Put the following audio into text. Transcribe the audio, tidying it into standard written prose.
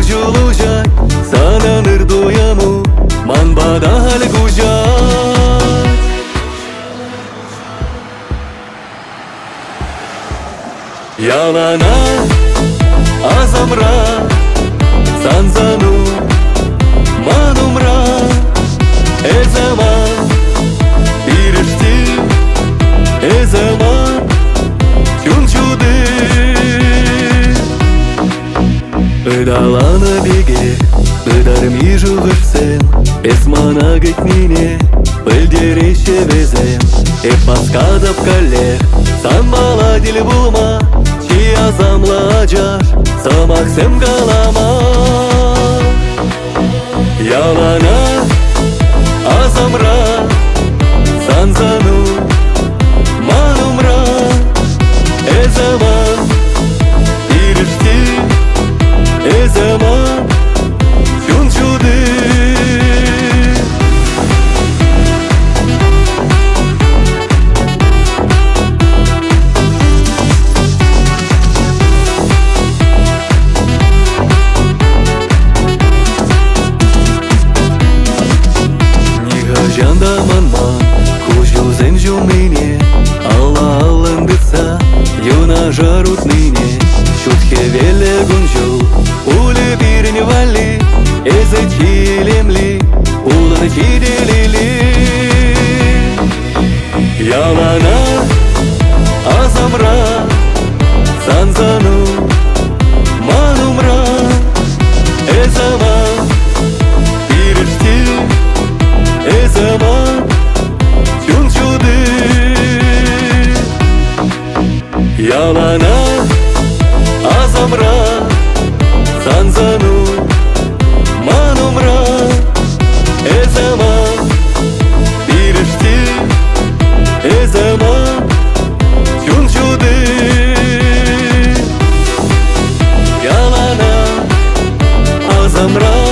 gujulujay sana nirdoyamu man badal gujay Yalana azamra sanzanu manumra zaman birishti zaman чунчуды Ыдалана беге ыдарми жугырсем Эсмана гытнине пылдереше везем Эпаскадап каллех самбала дил булма Чи азамла ажар самахсем галама Ялана азамра санзану манумра zaman birishti zaman chunchudy Nigajanda man kujul zenju mine Allah alındısa Юна жарут ныне, шутхе веле гунжу Уле бирни вали, эзе тилемли Улан тиделили Ялана азамра санзану манумра Эзаман биришти эзаман чунчуды Ялана азамра санзану манумра эзаман birishti эзаман чунчуды Ялана азамра